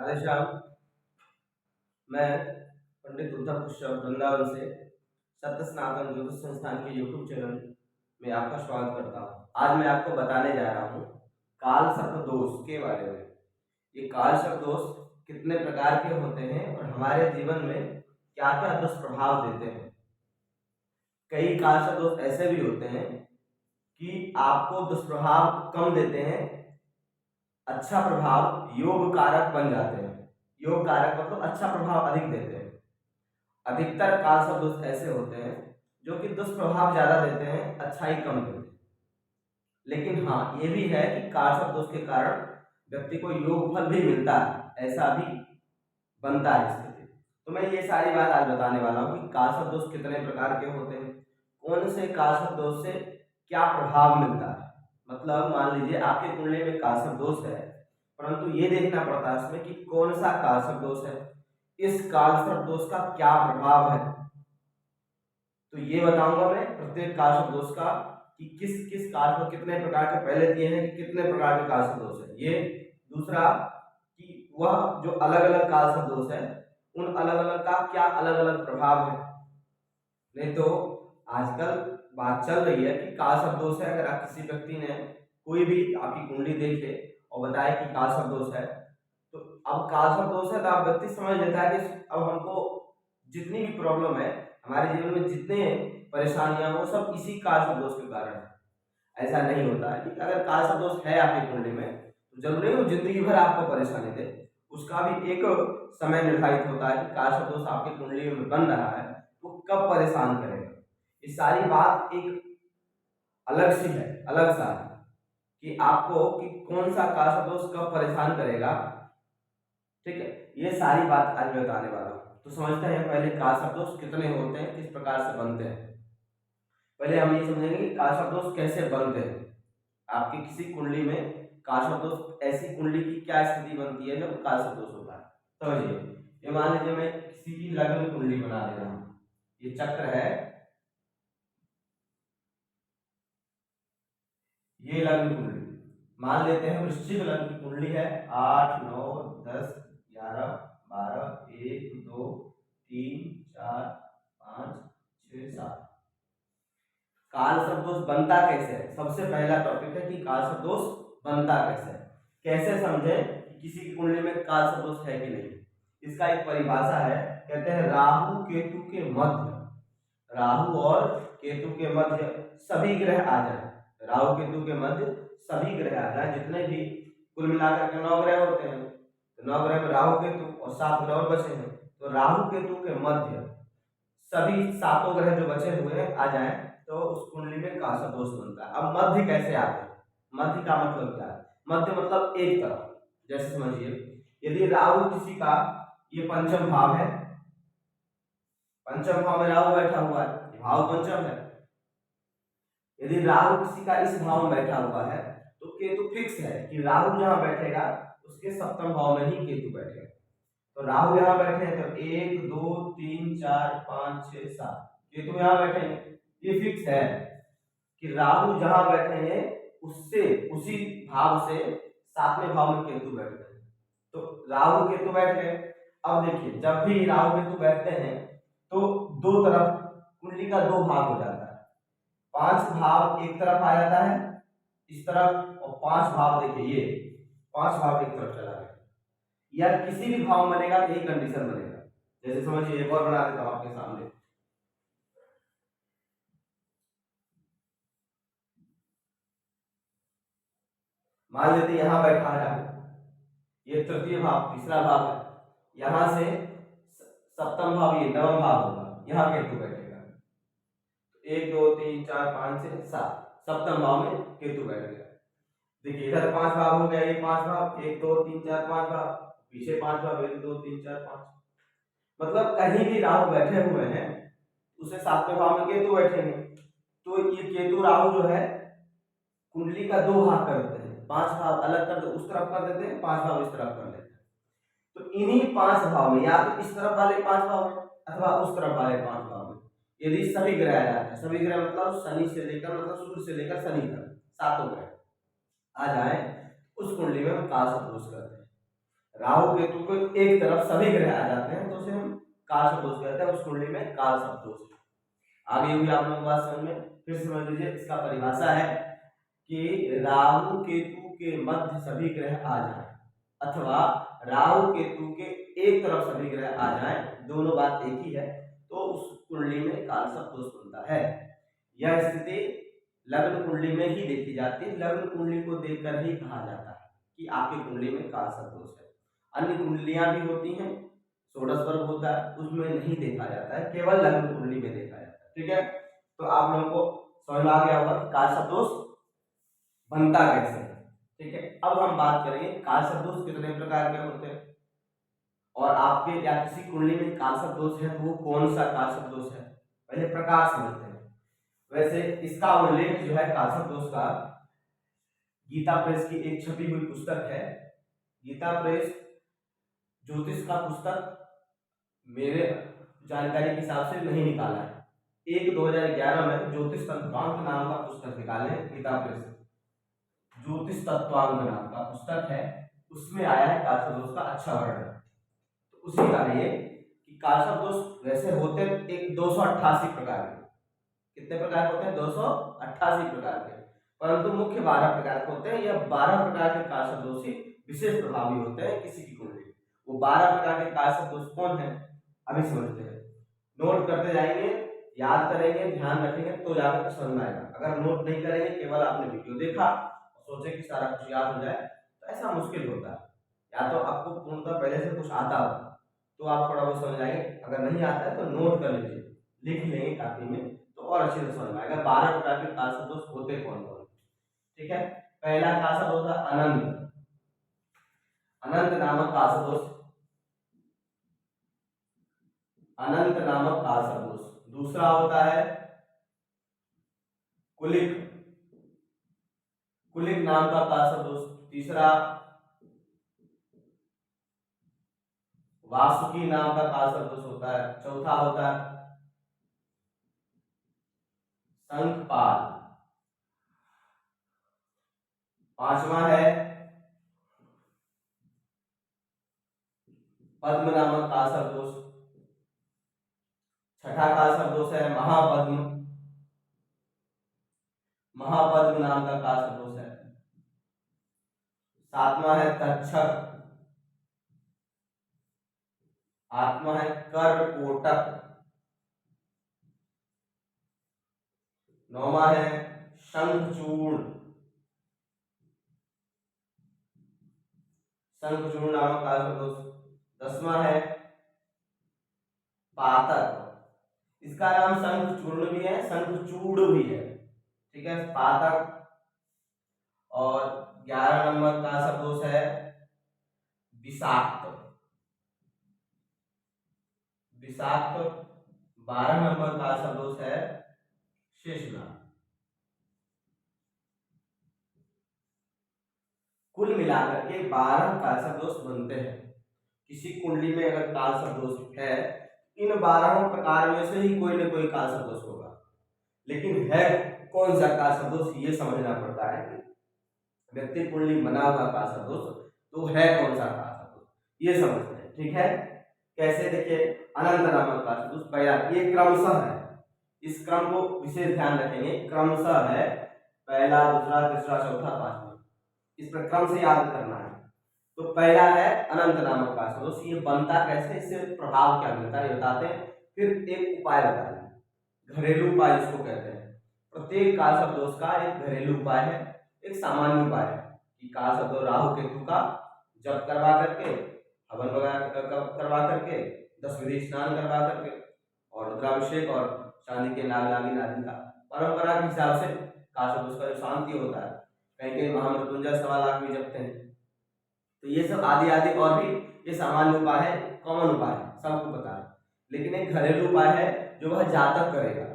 राधे श्याम। मैं पंडित उद्धव कश्यप वृंदावन से सत्य सनातन ज्योतिष संस्थान के यूट्यूब चैनल में आपका स्वागत करता हूँ। आज मैं आपको बताने जा रहा हूँ काल सर्प दोष के बारे में। ये काल सर्प दोष कितने प्रकार के होते हैं और हमारे जीवन में क्या क्या दुष्प्रभाव देते हैं। कई काल सर्प दोष ऐसे भी होते हैं कि आपको दुष्प्रभाव कम देते हैं, अच्छा प्रभाव योग कारक बन जाते हैं। योग कारक मतलब अच्छा प्रभाव अधिक देते हैं। अधिकतर काल सर्प दोष ऐसे होते हैं जो कि दुष्प्रभाव ज्यादा देते हैं, अच्छाई कम देते हैं। लेकिन हाँ, ये भी है कि काल सर्प दोष के कारण व्यक्ति को योग फल भी मिलता है, ऐसा भी बनता है स्थिति। तो मैं ये सारी बात आज बताने वाला हूँ कि काल सर्प दोष कितने प्रकार के होते हैं, कौन से काल सर्प दोष से क्या प्रभाव मिलता है। मतलब मान लीजिए आपके कुंडली में काल सर्प दोष है, परंतु ये देखना पड़ता है इसमें कि कौन सा काल सर्प दोष है, इस काल सर्प दोष का क्या प्रभाव है। तो ये बताऊंगा मैं प्रत्येक काल सर्प दोष का कि किस किस काल सर्प कितने प्रकार के, पहले दिए हैं कि कितने प्रकार के काल सर्प दोष है। ये दूसरा कि वह जो अलग अलग काल सर्प दोष है उन अलग अलग का क्या अलग अलग प्रभाव है। नहीं तो आजकल बात चल रही है कि काल सर्प दोष है, अगर आप किसी व्यक्ति ने कोई भी आपकी कुंडली देखे और बताए कि काल सर्प दोष है, तो अब काल सर्प दोष है तो आप व्यक्ति समझ लेता है कि अब हमको जितनी भी प्रॉब्लम है हमारे जीवन में, जितने परेशानियां, वो सब इसी काल सर्प दोष के कारण है। ऐसा नहीं होता है कि अगर काल सर्प दोष है आपकी कुंडली में तो जरूरी नहीं वो जिंदगी भर आपको परेशानी दे। उसका भी एक समय निर्धारित होता है कि काल सर्प दोष आपकी कुंडली में बन रहा है तो कब परेशान करेगा। ये सारी बात एक अलग सी है, अलग सा है कि आपको कि कौन सा काल सर्प दोष कब परेशान करेगा। ठीक है, ये सारी बात आज मैं बताने वाला हूँ। तो समझते हैं पहले काल सर्प दोष कितने होते हैं, किस प्रकार से बनते हैं। पहले हम ये समझेंगे कि काल सर्प दोष कैसे बनते हैं। आपकी किसी कुंडली में काल सर्प दोष, ऐसी कुंडली की क्या स्थिति बनती है जब काल सर्प दोष होता है। समझिए, ये मान लीजिए मैं किसी की लग्न कुंडली बना दे रहा हूँ। ये चक्र है, ये लग्न कुंडली मान लेते हैं वृश्चिक लग्न की कुंडली है। 8 9 10 11 12 1 2 3 4 5 6 7। काल सर्प दोष बनता कैसे है, सबसे पहला टॉपिक है कि काल सर्प दोष बनता कैसे है। कैसे समझे कि किसी की कुंडली में काल सर्प दोष है कि नहीं। इसका एक परिभाषा है, कहते हैं राहु केतु के मध्य, राहु और केतु के मध्य सभी ग्रह आ जाए। राहु केतु के मध्य सभी ग्रह आ जाए, जितने भी कुल मिलाकर के 9 ग्रह होते हैं, तो 9 ग्रह में राहु केतु और 7 ग्रह और बचे हैं। तो राहु केतु के मध्य सभी 7 ग्रह जो बचे हुए हैं आ जाए तो उस कुंडली में काल सर्प दोष बनता है। अब मध्य कैसे आते हैं, मध्य का मतलब क्या है। मध्य मतलब एक तरफ। जैसे समझिए, यदि राहु किसी का, ये पंचम भाव है, पंचम भाव में राहु बैठा हुआ है, भाव पंचम है। यदि राहु किसी का इस भाव में बैठा हुआ है तो केतु फिक्स है कि राहु जहां बैठेगा उसके सप्तम भाव में ही केतु बैठेगा। तो राहु यहाँ बैठे हैं तो 1 2 3 4 5 6 7 केतु यहाँ बैठेंगे। ये फिक्स है कि राहु जहां बैठे हैं उससे उसी भाव से 7वें भाव में केतु बैठते हैं। तो राहु केतु बैठ गए। अब देखिए, जब भी राहु केतु बैठते हैं तो दो तरफ कुंडली का दो भाग हो जाता है। 5 भाव एक तरफ आ जाता है इस तरफ, और 5 भाव देखिए ये 5 भाव एक तरफ चला गया। या किसी भी भाव बनेगा तो यही कंडीशन बनेगा। जैसे समझिए, एक और बना देता हूं आपके सामने। मान लेते यहां बैठा है राहु, ये तृतीय भाव तीसरा भाव है, यहां से सप्तम भाव ये नवम भाव होगा, यहां केतु बैठेगा। 1 2 3 4 5 6 7 सप्तम भाव में केतु बैठ गया। देखिए इधर 5 भाव हो गया, ये 5 भाव 1 2 3 4 5 भाव, पीछे 5 भाव 1 2 3 4 5। मतलब कहीं भी राहु बैठे हुए हैं उसे 7वें भाव में केतु बैठेंगे। तो ये केतु राहु जो है कुंडली का दो भाग कर देते हैं, 5 भाव अलग कर दो, उस तरफ कर देते हैं, 5 भाव इस तरफ कर लेते हैं। तो इन्हीं 5 भाव में या तो इस तरफ वाले 5 भाव में अथवा उस तरफ वाले 5 भाव में यदि सभी ग्रह आ जाते हैं, सभी ग्रह मतलब शनि से लेकर, मतलब सूर्य से लेकर शनि तक 7 ग्रह आ जाए, उस कुंडली में हम काल सर्प दोष करते हैं। राहु केतु को एक तरफ सभी ग्रह आ जाते हैं तो उसे हम काल सर्प दोष कहते हैं, उस कुंडली में काल सर्प दोष। आगे हुई आप लोगों बात समझ में, फिर समझ लीजिए। इसका परिभाषा है कि राहु केतु के मध्य सभी ग्रह आ जाएं, अथवा राहु केतु के एक तरफ सभी ग्रह आ जाएं, दोनों बात एक ही है, तो उस कुंडली में काल सर्प दोष बनता है। यह स्थिति लग्न कुंडली में ही देखी जाती है। लग्न कुंडली को देखकर ही कहा जाता है कि आपकी कुंडली में काल सर्प दोष है। अन्य कुंडलियां भी होती हैं, षोडश वर्ग होता है, उसमें नहीं देखा जाता है, केवल लग्न कुंडली में देखा जाता है। ठीक है, तो आप लोगों को समझ में आ गया होगा कि काल सर्प दोष बनता कैसे है। ठीक है, अब हम बात करेंगे काल सर्प दोष कितने प्रकार के होते हैं, और आपके या किसी कुंडली में काल सर्प दोष है तो वो कौन सा काल सर्प दोष है, पहले प्रकार समझते हैं। वैसे इसका उल्लेख जो है काल सर्प दोष का गीता प्रेस की एक छपी हुई पुस्तक है। गीता प्रेस ज्योतिष का पुस्तक मेरे जानकारी के हिसाब से नहीं निकाला है। 2011 में ज्योतिष तत्वांक नाम का पुस्तक निकाले गीता प्रेस, ज्योतिष तत्वांक नाम का पुस्तक है, उसमें आया है काल सर्प दोष का अच्छा वर्णन। तो उसी का ये कि काल सर्प दोष वैसे होते एक 288 प्रकार के। कितने प्रकार होते हैं? 288 प्रकार के, परंतु मुख्य 12 प्रकार के होते हैं। यह 12 प्रकार के काल सर्प दोष ही विशेष प्रभावी होते हैं किसी की कुंडली। वो 12 प्रकार के काल सर्प दोष कौन है अभी समझते हैं। नोट करते जाएंगे, याद करेंगे, ध्यान रखेंगे तो जाकर के समझ में आएगा। अगर नोट नहीं करेंगे, केवल आपने वीडियो देखा और सोचे कि सारा कुछ याद हो जाए, तो ऐसा मुश्किल होता है। या तो आपको पूर्णतः पहले से कुछ आता हो तो आप थोड़ा बहुत समझ जाएंगे, अगर नहीं आता है तो नोट कर लीजिए, लिख लेंगे कापी में तो और अच्छे से समझ में आएगा 12 प्रकार के काल सर्प दोष होते कौन कौन। ठीक है, पहला काल सर्प दोष है अनंत, अनंत नामक काल सर्प दोष, अनंत नामक काल सर्प दोष। दूसरा होता है कुलिक, कुलिक नाम का काल सर्प दोष। तीसरा वासुकी नाम का काल सर्प दोष होता है। चौथा होता है शंखपाल। पांचवा है पद्म नामक काल सर्प दोष। छठा काल सर्प दोष है महापद्म, महापद्म नाम का काल सर्प दोष है। सातवां है तक्षक, आठवां है करकोटक, नौवां है शंखचूर्ण, शंखचूर्ण नामक काल सर्प दोष। 10वां है पातक, इसका नाम शंखचूर्ण भी है, शंखचूड़ भी है। ठीक है, पातक। और 11 नंबर का सर्प दोष है विषाक्त, विषाक्त। 12 नंबर का सर्प दोष है शेषनाग। कुल मिलाकर के 12 काल सर्प दोष बनते हैं। किसी कुंडली में अगर काल सर्प दोष है, इन 12 प्रकार में से ही कोई न कोई काल सर्प दोष होगा। लेकिन है कौन सा काल सर्प दोष ये समझना पड़ता है कि व्यक्ति कुंडली बना हुआ काल सर्प दोष तो है कौन सा काल सर्प दोष, ये समझते हैं। ठीक है, कैसे? देखिए, अनंत नामक काल सर्प दोष पहला, ये क्रमशः है, इस क्रम को विशेष ध्यान रखेंगे। क्रमशः है, पहला, दूसरा, तीसरा, चौथा, पांचवा, इस पर क्रम से याद करना है। तो पहला है अनंत नामक काल सर्प दोष। ये बनता कैसे, इससे प्रभाव क्या मिलता है ये बताते हैं, फिर एक उपाय बताएंगे, घरेलू उपाय जिसको कहते हैं। प्रत्येक काल सर्प दोष का एक घरेलू उपाय है, एक सामान्य उपाय है कि काल सर्प दोष राहु केतु का जप करवा करके, हवन वगैरह करवा करके, 10 विधि स्नान करवा करके, और रुद्राभिषेक और चांदी के नाग नागिन आदि का परंपरा के हिसाब से काल सर्प दोष का जो शांति होता है, कहीं कहीं महामृत्युंजय 1.25 लाख भी जपते हैं। तो ये सब आदि आदि और भी ये सामान्य उपाय है, कॉमन उपाय है, सबको पता है। लेकिन एक घरेलू उपाय है जो वह जातक करेगा,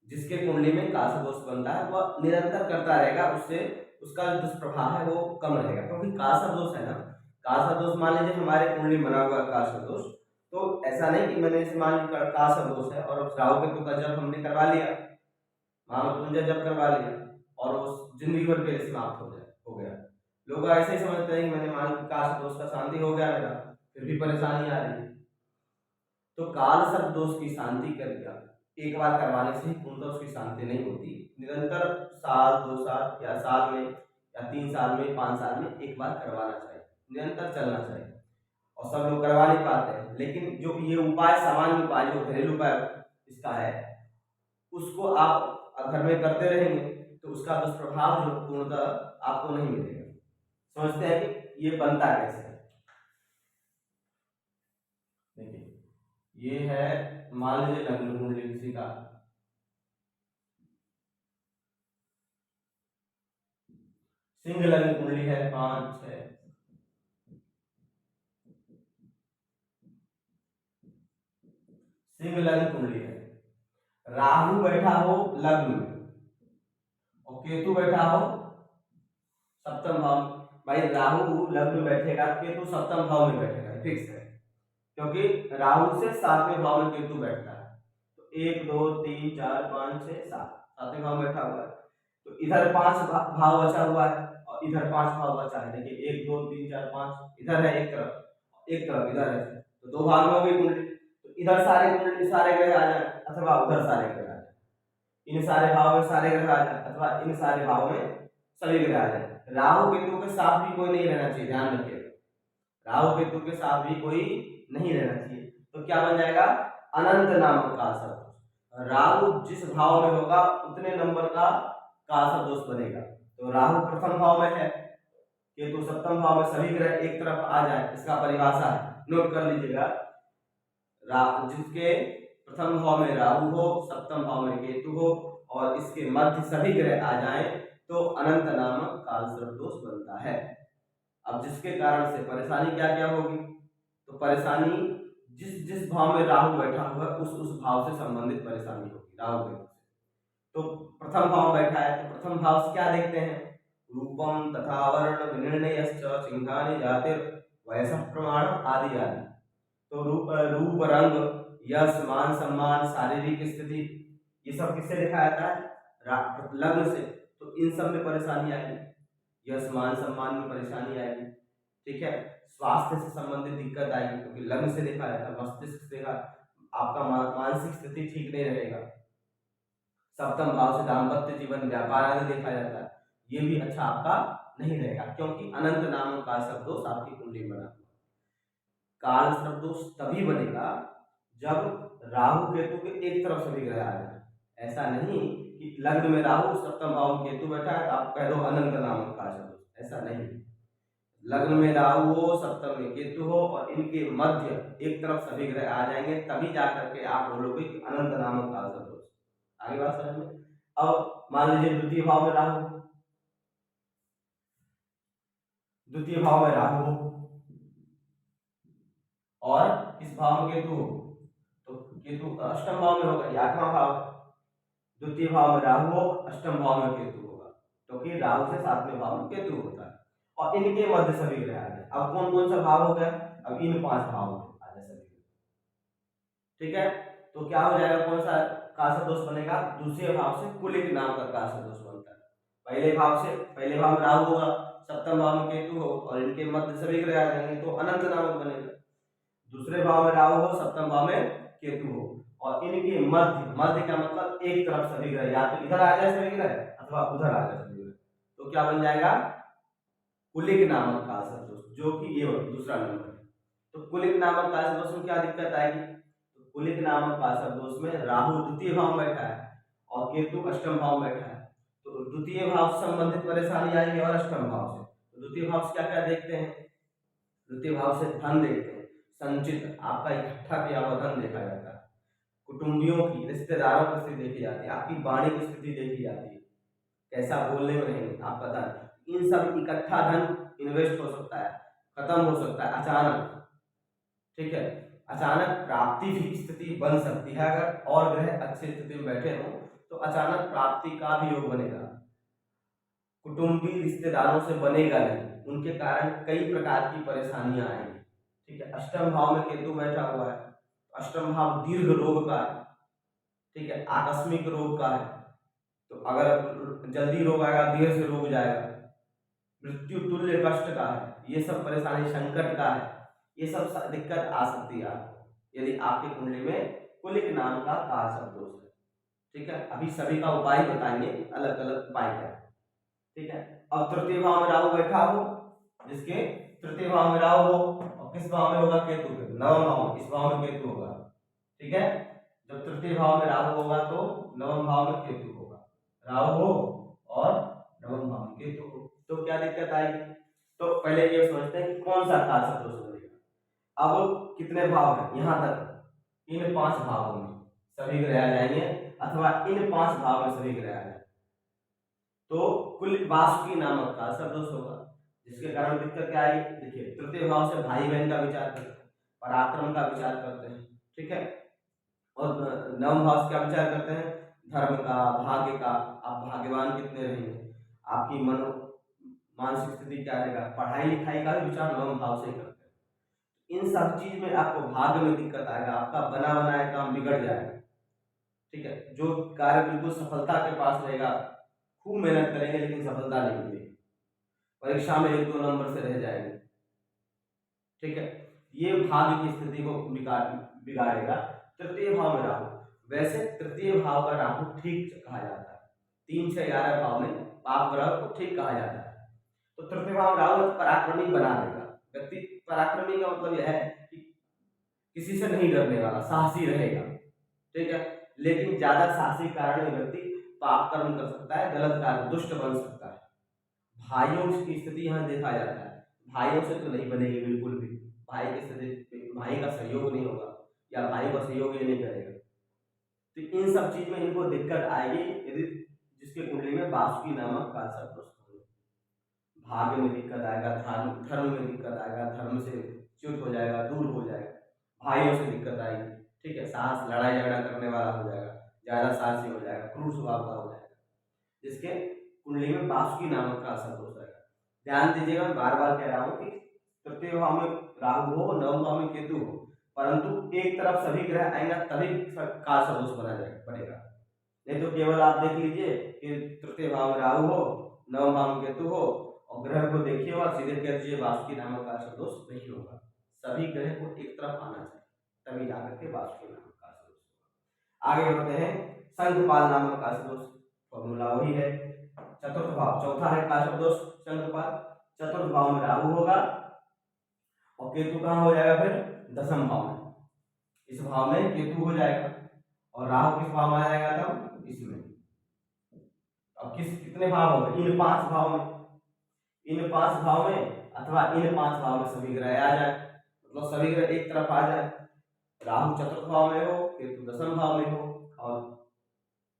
जिसके कुंडली में काल सर्प दोष बनता है वह निरंतर करता रहेगा, उससे उसका जो दुष्प्रभाव है वो कम रहेगा। क्योंकि काल सर्प दोष है ना, काल सर्प दोष मान लीजिए हमारे कुंडली बना हुआ काल सर्प दोष, तो ऐसा नहीं कि मैंने इसे मान लिया काल सर्प दोष है और राहु केतु का जप हमने करवा लिया, महामृत्युंजय जप करवा लिया और वो जिंदगी भर के लिए समाप्त हो गया। लोग ऐसे ही समझते हैं कि मैंने मान काश दोष का शांति हो गया मेरा, फिर भी परेशानी आ रही है। तो काल सर्प दोष की शांति कर दिया, एक बार करवाने से ही पूर्णतः उसकी शांति नहीं होती। निरंतर साल 2 साल या साल में या 3 साल में 5 साल में एक बार करवाना चाहिए, निरंतर चलना चाहिए। और सब लोग करवा नहीं पाते हैं, लेकिन जो ये उपाय सामान्य उपाय जो घरेलू उपाय इसका है, उसको आप घर में करते रहेंगे तो उसका दुष्प्रभाव जो पूर्णतः आपको नहीं मिलेगा। समझते हैं कि ये बनता कैसे है। देखिए ये है, मान लीजिए लग्न कुंडली किसी का, सिंह लग्न कुंडली है 5 6, सिंह लग्न कुंडली है, राहु बैठा हो लग्न में और केतु बैठा हो सप्तम भाव में। भाई राहु लग्न में बैठेगा, केतु सप्तम भाव में बैठेगा, फिक्स है, क्योंकि राहु से 7वें भाव में केतु बैठता है। तो 1 2 3 4 5 6 7, 7वें भाव में बैठा हुआ है। तो इधर 5 भाव बचा हुआ है और इधर 5 भाव बचा है। देखिए 1 2 3 4 5 इधर है एक तरफ, एक तरफ इधर है, तो 2 भाग में हो गई कुंडली। तो इधर सारे कुंडली सारे ग्रह आ जाए अथवा उधर सारे ग्रह आ जाए, इन सारे भाव में सारे ग्रह आ जाए अथवा इन सारे भाव में सभी ग्रह आ जाए। राहु केतु के साथ भी कोई नहीं रहना चाहिए, ध्यान रखिए, राहु केतु के साथ भी कोई नहीं रहना चाहिए। तो क्या बन जाएगा, अनंत नामक काल सर्प। राहु जिस भाव में होगा उतने नंबर का काल सर्प दोष बनेगा। तो राहु प्रथम भाव में है, केतु सप्तम भाव में, सभी ग्रह एक तरफ आ जाए, इसका परिभाषा है, नोट कर लीजिएगा। जिसके प्रथम भाव में राहु हो, सप्तम भाव में केतु हो और इसके मध्य सभी ग्रह आ जाएं तो अनंत नामक काल सर्प दोष बनता है। अब जिसके कारण से परेशानी क्या क्या होगी, तो परेशानी जिस जिस भाव में राहु बैठा हुआ है उस भाव से संबंधित परेशानी होगी राहु के से। तो प्रथम भाव बैठा है तो प्रथम भाव से क्या देखते हैं, रूपम तथा वर्ण विनिर्णयश्च चिन्हानि जातिर वयसः प्रमाण आदि आदि। तो रूप रंग यश मान सम्मान शारीरिक स्थिति ये सब किससे देखा जाता है, लग्न से। तो इन सब में परेशानी आएगी, यश मान सम्मान में परेशानी आएगी, ठीक है। स्वास्थ्य से संबंधित दिक्कत आएगी क्योंकि लग्न से देखा जाता है, मस्तिष्क से आपका मानसिक स्थिति ठीक नहीं रहेगा। सप्तम भाव से दाम्पत्य जीवन व्यापार आदि देखा जाता है, ये भी अच्छा आपका नहीं रहेगा, क्योंकि अनंत नामों का शब्द दोष आपकी कुंडली में बना। काल सर्प दोष तभी बनेगा जब राहु केतु के एक तरफ सभी ग्रह आ जाए। ऐसा नहीं कि लग्न में राहु सप्तम भाव में केतु बैठा है तो आप कह दो अनंत नामक काल सर्प दोष, ऐसा नहीं। लग्न में राहु हो, सप्तम में केतु हो और इनके मध्य एक तरफ सभी ग्रह आ जाएंगे, तभी जाकर के आप बोलोगे कि अनंत नामक काल सर्प दोष। आगे बात समझ में। अब मान लीजिए द्वितीय भाव में राहु, द्वितीय भाव में राहु हो और इस भाव में केतु हो, तो केतु अष्टम भाव में होगा, 8वां भाव। द्वितीय भाव में राहु हो, अष्टम भाव में केतु होगा, क्योंकि राहु से 7वें भाव में केतु होता है और इनके मध्य सभी ग्रह आ गए। अब कौन कौन सा भाव हो गया, अब इन 5 भावों में आ जाए सभी, ठीक है। तो क्या हो जाएगा, कौन सा काल सर्प दोष बनेगा, दूसरे भाव से कुलिक नाम का काल सर्प दोष बनता है। पहले भाव से, पहले भाव में राहु होगा, सप्तम भाव में केतु हो और इनके मध्य सभी ग्रह आ जाएंगे तो अनंत नामक बनेगा। दूसरे भाव में राहु हो, सप्तम भाव में केतु हो और इनके मध्य, मध्य का मतलब एक तरफ सभी ग्रह, या तो इधर आ जाए सभी ग्रह अथवा उधर आ जाए सभी ग्रह, तो क्या बन जाएगा, कुलिक नामक काल सर्प दोष, जो कि ये दूसरा नंबर है। तो कुलिक नामक काल सर्प दोष में क्या दिक्कत आएगी, तो कुलिक नामक काल सर्प दोष में राहु द्वितीय भाव में बैठा है और केतु अष्टम भाव में बैठा है, तो द्वितीय भाव से संबंधित परेशानी आएगी और अष्टम भाव से। तो द्वितीय भाव से क्या क्या देखते हैं, द्वितीय भाव से धन देखते हैं, संचित आपका इकट्ठा किया हुआ धन देखा जाता है, कुटुंबियों की, रिश्तेदारों की स्थिति देखी जाती है, आपकी वाणी की स्थिति देखी जाती है, कैसा बोलने में रहेंगे आपका धन, इन सब इकट्ठा धन इन्वेस्ट हो सकता है, खत्म हो सकता है अचानक, ठीक है। अचानक प्राप्ति की स्थिति बन सकती है, अगर और ग्रह अच्छी स्थिति में बैठे हों तो अचानक प्राप्ति का भी योग बनेगा। कुटुंबी रिश्तेदारों से बनेगा नहीं, उनके कारण कई प्रकार की परेशानियां आएंगी, ठीक है। अष्टम भाव में केतु बैठा हुआ है, अष्टम भाव दीर्घ रोग का है, ठीक है, आकस्मिक रोग का है, तो अगर जल्दी रोग आएगा, देर से रोग जाएगा, मृत्यु तुल्य कष्ट का है, ये सब परेशानी संकट का है, ये सब दिक्कत आ सकती है आपको यदि आपकी कुंडली में कुलिक नाम का काल सर्प दोष है। ठीक है, अभी सभी का उपाय बताएंगे, अलग अलग उपाय क्या है। ठीक है, अब तृतीय भाव में राहु बैठा हो, जिसके तृतीय भाव में राहु हो, और किस भाव में होगा? केतु के नवम भाव में, इस भाव में केतु होगा। ठीक है, जब तृतीय भाव में राहु होगा तो नवम भाव में केतु होगा, राहु हो और नवम भाव में केतु हो, तो क्या दिक्कत आएगी? तो पहले ये समझते हैं कि कौन सा काल सर्प दोष बनेगा। अब कितने भाव है? यहाँ तक इन 5 भावों में सभी ग्रह आ जाएंगे, अथवा इन 5 भाव में सभी ग्रह आ जाएंगे, तो कुल वासुकी नामक काल सर्प दोष होगा, जिसके कारण दिक्कत क्या आई? देखिए, तृतीय भाव से भाई बहन का विचार करते हैं, पराक्रम का विचार करते हैं। ठीक है, और नवम भाव से क्या विचार करते हैं? धर्म का, भाग्य का, आप भाग्यवान कितने रहेंगे, आपकी मानसिक स्थिति क्या रहेगा, पढ़ाई लिखाई का भी विचार नवम भाव से करते हैं। इन सब चीज में आपको भाग्य में दिक्कत आएगा, आपका बना बनाया काम बिगड़ जाएगा। ठीक है, जो कार्य बिल्कुल सफलता के पास रहेगा, खूब मेहनत करेंगे लेकिन सफलता नहीं मिलेगी, परीक्षा में 1-2 नंबर से रह जाएंगे। ठीक है, ये भाग्य की स्थिति को बिगाड़ेगा। तृतीय भाव में राहु, वैसे तृतीय भाव का राहु ठीक कहा जाता है, 3, 6, 11 भाव में पाप ग्रह को ठीक कहा जाता है। तो तृतीय भाव राहु पराक्रमी बना देगा व्यक्ति। पराक्रमी का मतलब यह है कि किसी से नहीं डरने वाला, साहसी रहेगा। ठीक है, लेकिन ज्यादा साहसी कारण व्यक्ति पाप कर्म कर सकता है, गलत कार्य, दुष्ट बन सकता है। भाइयों की स्थिति यहाँ देखा जाता है, भाइयों से तो नहीं बनेगी बिल्कुल भी, भाई की स्थिति, भाई का सहयोग नहीं होगा, या भाई का सहयोग ही नहीं करेगा। तो इन सब चीज में इनको दिक्कत आएगी यदि जिसके कुंडली में वासुकी नामक काल सर्प दोष हो। भाग्य में दिक्कत आएगा, धर्म में दिक्कत आएगा, धर्म से च्युत हो जाएगा, दूर हो जाएगा, भाइयों से दिक्कत आएगी। ठीक है, साहस, लड़ाई झगड़ा करने वाला हो जाएगा, ज्यादा साहसी हो जाएगा, क्रूर स्वभाव का हो जाएगा, जिसके कुंडली में वासुकी नामक का असर हो जाएगा। ध्यान दीजिएगा, मैं बार बार कह रहा हूँ कि तृतीय भाव में राहु हो, नवम भाव में केतु हो, परंतु एक तरफ सभी ग्रह आएंगे तभी काल सदोष बनेगा। नहीं तो केवल आप देख लीजिए कि तृतीय भाव में राहु हो, नवम भाव में केतु हो, और ग्रह को देखिए और सीधे कह दीजिए वासुकी नामक काल सदोष नहीं होगा। सभी ग्रह को एक तरफ आना चाहिए, तभी जाकर के वासुकी नामक काल सदोष होगा। आगे बढ़ते हैं, संघपाल नामक काल सदोष, फॉर्मूला वही है। चतुर्थ भाव, चौथा है काल दोष संघपाल। चतुर्थ भाव में राहु होगा, और केतु कहाँ हो जाएगा? फिर 10वें भाव में, इस भाव में केतु हो जाएगा, और राहु किस भाव में आ जाएगा? तब इसमें। अब कितने भाव हो गए? इन 5 भाव में, इन 5 भाव में अथवा इन 5 भाव में सभी ग्रह आ जाए, मतलब सभी ग्रह एक तरफ आ जाए। राहु चतुर्थ भाव में हो, केतु 10वें भाव में हो, और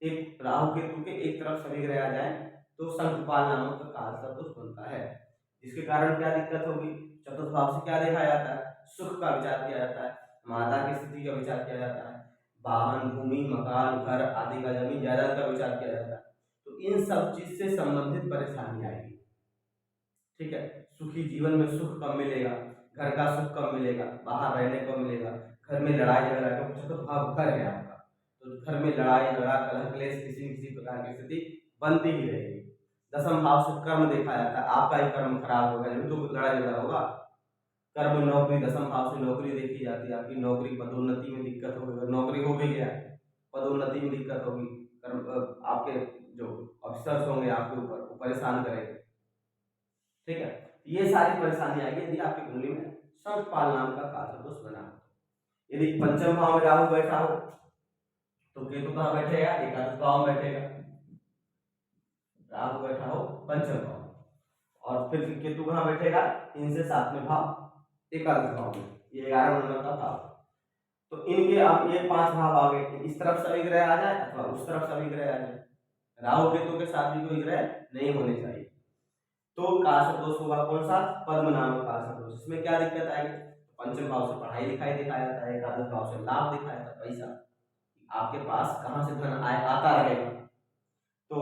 एक राहु केतु के एक तरफ सभी ग्रह आ जाए, तो संघपाल नामक का काल सर्प दोष बनता है। जिसके कारण क्या दिक्कत होगी? चतुर्थ भाव से क्या देखा जाता है? सुख का विचार किया जाता है, माता की स्थिति का विचार किया जाता है, वाहन, भूमि, मकान, घर आदि का, जमीन जायदाद का विचार किया जाता है। तो इन सब चीज से संबंधित परेशानी आएगी। ठीक है, सुखी जीवन में सुख कम मिलेगा, घर का सुख कम मिलेगा, बाहर रहने को मिलेगा, घर में लड़ाई झगड़ा, क्योंकि चतुर्थ भाव घर है आपका, तो घर में लड़ाई झगड़ा, कलह क्लेश, किसी प्रकार की स्थिति बनती ही रहेगी। 10वें भाव से कर्म देखा जाता है, आपका ही कर्म खराब होगा जब तो लड़ाई झगड़ा होगा। कर्म, नौकरी, 10वें भाव से नौकरी देखी जाती है, आपकी नौकरी, पदोन्नति में दिक्कत होगी, नौकरी हो भी गया पदोन्नति में दिक्कत होगी, आपके जो अफसर होंगे आपके ऊपर वो परेशान करेंगे। ठीक है, ये सारी परेशानी आएगी यदि आपकी कुंडली में संघपाल नाम का काल दोष बना हो। यदि पंचम भाव में राहु बैठा हो तो केतु कहाँ बैठेगा? एकादश भाव में बैठेगा। राहु बैठा हो पंचम भाव, और फिर केतु कहाँ बैठेगा? 3 से 7वें भाव, एकादश भाव में, ये 11 नंबर का भाव। तो इनके अब ये 5 भाव आ गए, इस तरफ सभी ग्रह आ जाए अथवा उस तरफ सभी ग्रह आ जाए, राहु केतु के साथ भी कोई ग्रह नहीं होने चाहिए। तो काल दोष होगा कौन सा? पद्म नामक काल दोष। इसमें क्या दिक्कत आएगी? पंचम भाव से पढ़ाई लिखाई दिखाया जाता है, एकादश भाव से लाभ दिखाया जाता है, पैसा आपके पास कहां से धन आता रहेगा, तो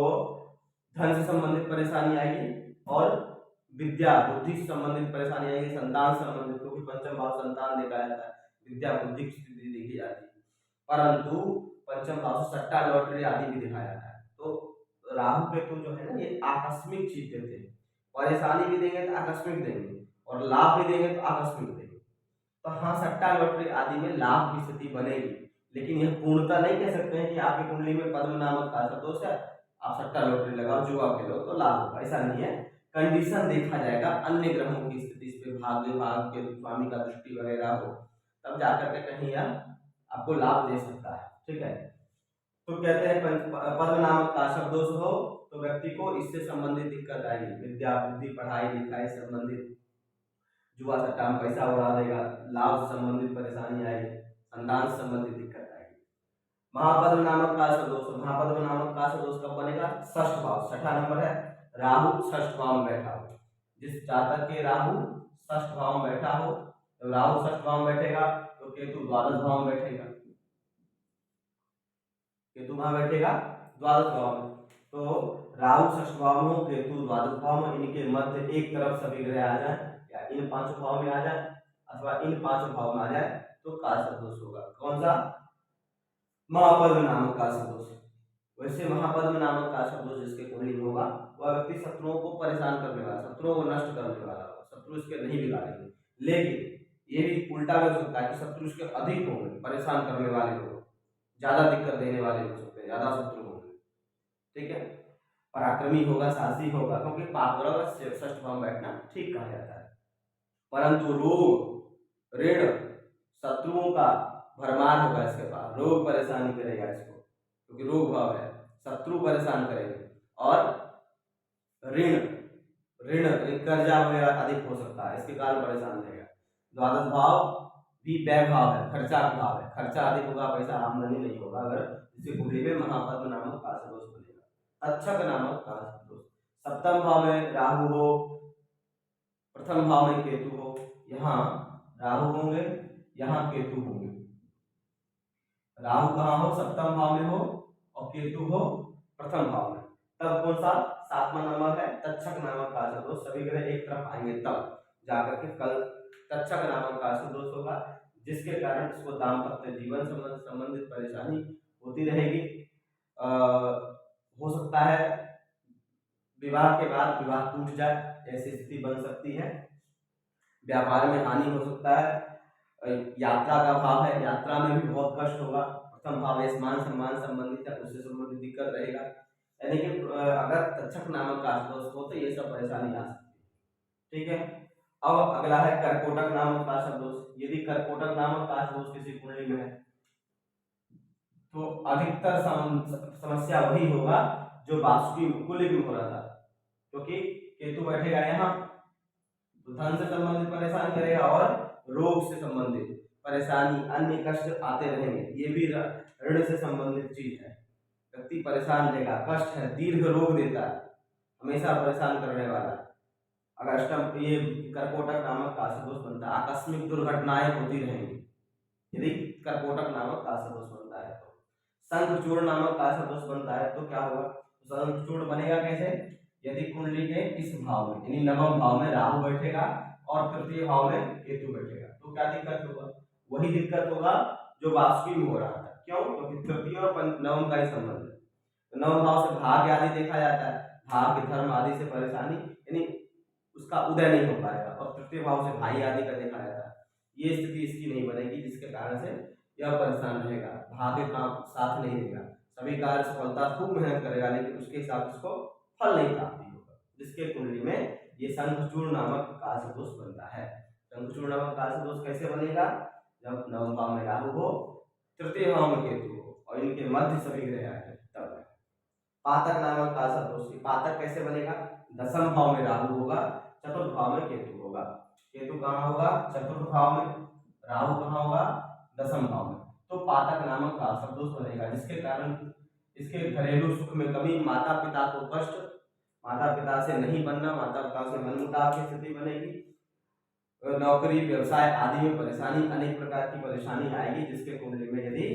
धन से संबंधित परेशानी आएगी, और विद्या बुद्धि से संबंधित परेशानी आएगी, संतान संबंधित, क्योंकि पंचम भाव संतान दिखाया जाता है, विद्या बुद्धि की स्थिति देखी जाती है। परंतु पंचम भाव से सट्टा लॉटरी आदि भी दिखाया जाता है। तो राहु केतु जो है ना, ये आकस्मिक चीज देते हैं, परेशानी भी देंगे तो आकस्मिक देंगे, और लाभ भी देंगे तो आकस्मिक देंगे। तो हाँ, सट्टा लॉटरी आदि में लाभ की स्थिति बनेगी, लेकिन यह पूर्णता नहीं कह सकते हैं कि आपकी कुंडली में पद्म नामक का दोष है, आप सट्टा लॉटरी लगाओ, जुआ खेलो तो लाभ होगा, ऐसा नहीं है। कंडीशन देखा जाएगा, अन्य ग्रहों की स्थिति, इस पे भाग्य भाग के स्वामी का दृष्टि वगैरह हो, तब जाकर के कहीं यह आपको लाभ दे सकता है। ठीक है, तो कहते हैं पद्म नामक का दोष हो तो व्यक्ति को इससे संबंधित दिक्कत आएगी, विद्या बुद्धि पढ़ाई लिखाई संबंधित, जुआ सट्टा में पैसा उड़ा देगा, लाभ से संबंधित परेशानी आएगी, संतान से संबंधित दिक्कत आएगी। महापद्म नामक का दोष, महापद्म नामक का दोष कब बनेगा? षष्ठ भाव, छठा नंबर है, राहु षष्ठ भाव में बैठा हो। जिस जातक के राहु षष्ठ भाव में बैठा हो, तो राहु षष्ठ भाव में बैठेगा तो केतु द्वादश भाव में बैठेगा, केतु कहाँ बैठेगा? द्वादश भाव में। तो राहु षष्ठ भाव में हो, केतु द्वादश भाव में, इनके मध्य एक तरफ सभी ग्रह आ जाए, या इन पांचों भाव में आ जाए अथवा इन पांचों भाव में आ जाए तो काल सदोष होगा। कौन सा? महापद्म नामक काल सदोष। वैसे महापद्म नामक काल सदोष जिसके कुंडली में होगा वह व्यक्ति शत्रुओं को परेशान करने वाला, शत्रुओं को नष्ट करने वाला होगा, शत्रु इसके नहीं बिगाड़ेंगे। लेकिन ये भी उल्टा भी हो सकता है कि शत्रु इसके अधिक होंगे, परेशान करने वाले लोग, ज्यादा दिक्कत देने वाले हो सकते हैं, ज्यादा शत्रु होंगे। ठीक है, पराक्रमी होगा, साहसी होगा, क्योंकि पाप ग्रह षष्ठ भाव में बैठना ठीक कहा जाता है। परंतु रोग ऋण शत्रुओं का भरमार होगा इसके पास, रोग परेशानी करेगा इसको, क्योंकि रोग भाव है, शत्रु परेशान करेंगे, और ऋण ऋण कर्जा वगैरह अधिक हो सकता है, इसके कारण परेशान रहेगा। द्वादश भाव भी व्यय भाव है, खर्चा भाव है, खर्चा अधिक होगा, पैसा आमदनी नहीं होगा अगर इसके कुंडली में महापद्म नामक काल सदोष बनेगा। तक्षक नामक काल सदोष, सप्तम भाव में राहु हो, प्रथम भाव में केतु हो, यहाँ राहु होंगे, यहाँ केतु होंगे, राहु कहाँ हो? सप्तम भाव में हो, और केतु हो प्रथम भाव में, तब कौन सा? सातवां नंबर है तक्षक नामक काल सदोष, सभी ग्रह एक तरफ आएंगे तब जाकर के कल तक्षक नामक काल सदोष होगा, जिसके कारण इसको दाम्पत्य जीवन संबंधित परेशानी होती रहेगी। हो सकता है विवाह के बाद विवाह टूट जाए, ऐसी स्थिति बन सकती है। व्यापार में हानि हो सकता है, यात्रा का भाव है, यात्रा में भी बहुत कष्ट होगा। प्रथम भाव मान सम्मान संबंधित है, उससे संबंधित दिक्कत रहेगा। यानी कि अगर तक्षक नामक का दोष हो तो ये सब परेशानी आ सकती है। ठीक है, अब अगला है कर्कोटक नामक का दोष। यदि कर्कोटक नामक का दोष किसी कुंडली में है तो अधिकतर समस्या वही होगा जो वासुकी कुंडली में हो रहा था, क्योंकि केतु बैठेगा यहाँ तो धन से संबंधित परेशान करेगा, और रोग से संबंधित परेशानी, अन्य कष्ट आते रहेंगे। ये भी ऋण से संबंधित चीज है, व्यक्ति परेशान रहेगा, कष्ट है, दीर्घ रोग देता है, हमेशा परेशान करने वाला। अगर अष्टम ये कर्कोटक नामक काल सदोष बनता है, आकस्मिक दुर्घटनाएं होती रहेंगी यदि कर्कोटक नामक काल सदोष बनता है। तो शंखचूड़ नामक काल सदोष बनता है तो क्या होगा? शंखचूड़ बनेगा कैसे? यदि कुंडली के इस भाव में यानी नवम भाव में राहु बैठेगा और तृतीय भाव में केतु बैठेगा तो क्या दिक्कत होगा? वही दिक्कत होगा जो वासुकी में हो रहा था। क्यों? क्योंकि तृतीय और नवम का ही संबंध है, तो नवम भाव से भाग्य आदि देखा जाता है, भाग्य धर्म आदि से परेशानी यानी उसका उदय नहीं हो पाएगा, और तृतीय भाव से भाई आदि का देखा जाता है। ये स्थिति इसकी नहीं बनेगी, जिसके कारण से यह परेशान रहेगा, भाग्य का साथ नहीं देगा, सभी कार्य सफलता, खूब मेहनत करेगा, लेकिन उसके हिसाब से उसको फल नहीं प्राप्ति होगा। जिसके कुंडली में ये शंखचूड़ नामक काल सदोष बनता है। शंखचूड़ नामक काल सदोष कैसे बनेगा? जब नवम भाव में राहु हो, तृतीय भाव में केतु हो, और इनके मध्य सभी ग्रह आए तब। पातक नामक काल सदोष, पातक कैसे बनेगा? दसम भाव में राहु होगा, चतुर्थ भाव में केतु होगा। केतु कहाँ होगा? चतुर्थ भाव में, राहु कहाँ होगा? दसम भाव में। तो पातक नामक काल सदोष बनेगा, जिसके कारण इसके घरेलू सुख में कमी, माता पिता को कष्ट, माता पिता से नहीं बनना, माता पिता से मनमुटाव की स्थिति बनेगी, नौकरी व्यवसाय आदि में परेशानी, अनेक प्रकार की परेशानी आएगी। जिसके कुंडली में यदि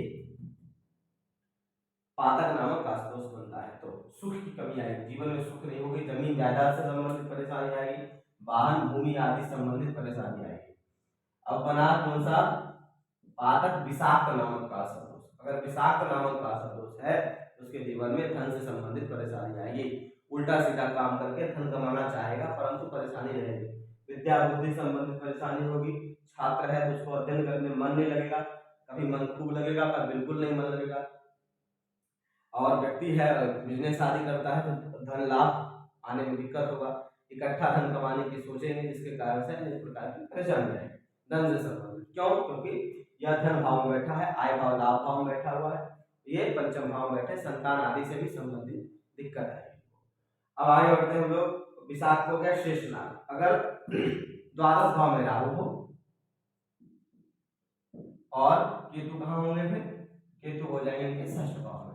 पातक नामक काल सदोष बनता है तो सुख की कमी आएगी, जीवन में सुख नहीं होगी, जमीन जायदाद से संबंधित परेशानी आएगी, वाहन भूमि आदि संबंधित परेशानी आएगी। अब बना कौन सा? पातक विषाक्त नामक काल सदोष। अगर विषाक्त नामक काल सदोष है तो उसके जीवन में धन से संबंधित परेशानी आएगी, उल्टा सीधा काम करके धन कमाना चाहेगा, परंतु परेशानी रहेगी। विद्या बुद्धि संबंधित परेशानी होगी। छात्र है तो उसको अध्ययन करने में मन नहीं लगेगा, कभी मन खूब लगेगा, कभी बिल्कुल नहीं मन लगेगा। और व्यक्ति है बिजनेस आदि करता है तो धन लाभ आने में दिक्कत होगा, इकट्ठा धन कमाने की सोचेंगे, जिसके कारण से अनेक प्रकार की परेशानी आएगी धन से संबंधित। क्यों? क्योंकि यह धन भाव में बैठा है, आय भाव लाभ भाव में बैठा हुआ है, ये पंचम भाव में बैठे, संतान आदि से भी संबंधित दिक्कत आएगी। अब आगे बढ़ते हैं हम लोग। विशाख हो गया शेष नाग। अगर द्वादश भाव में राहु हो और केतु कहाँ होंगे? फिर केतु हो जाएंगे इनके षष्ठ भाव में।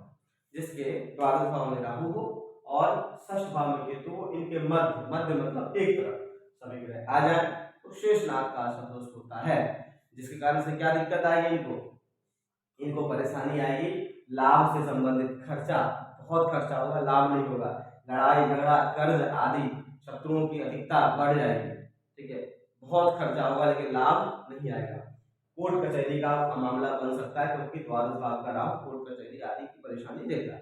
जिसके द्वादश भाव में राहु हो और षष्ठ भाव में केतु हो, इनके मध्य मध्य मतलब एक तरफ सभी ग्रह आ जाए तो शेष नाग का सदोष होता है, जिसके कारण से क्या दिक्कत आएगी? इनको परेशानी आएगी, लाभ से संबंधित खर्चा, बहुत खर्चा होगा, लाभ नहीं होगा, लड़ाई झगड़ा कर्ज आदि शत्रुओं की अधिकता बढ़ जाएगी। ठीक है, बहुत खर्चा होगा लेकिन लाभ नहीं आएगा। कोर्ट कचहरी का मामला बन सकता है, क्योंकि द्वादश भाव का राहु कोर्ट कचहरी आदि की परेशानी देता है।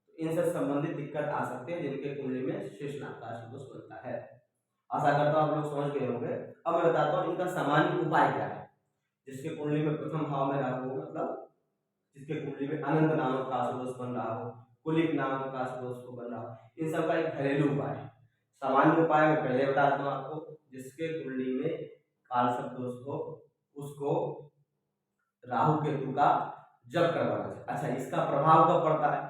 तो इनसे संबंधित दिक्कत आ सकते हैं जिनके कुंडली में शेष नाग का दोष बनता है। आशा करता हूँ आप लोग समझ गए होंगे। अब मैं बताता हूँ इनका सामान्य उपाय क्या है। जिसके कुंडली में प्रथम भाव में राहु हो, मतलब जिसके कुंडली में अनंत नामक का दोष बन रहा हो, कुलिक नामक का दोष को बन रहा हो, इन सब का एक घरेलू उपाय है। सामान्य उपाय मैं पहले बता दूं आपको। जिसके कुंडली में काल दोष हो उसको राहु केतु का जप करवाना चाहिए। अच्छा, इसका प्रभाव कब पड़ता है?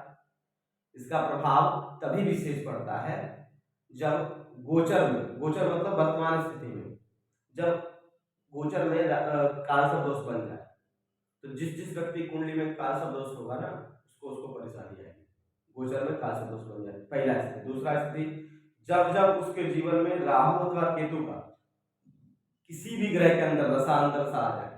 इसका प्रभाव तभी विशेष पड़ता है जब गोचर में, गोचर मतलब वर्तमान स्थिति में, जब गोचर में काल दोष बन जाए। तो जिस व्यक्ति कुंडली में काल दोष होगा ना, उसको परेशानी आएगी। गोचर में काल दोष बन जाए, पहला स्थिति। दूसरा स्थिति, जब उसके जीवन में राहु अथवा केतु का किसी भी ग्रह के अंदर दशा अंतरदशा आ जाए,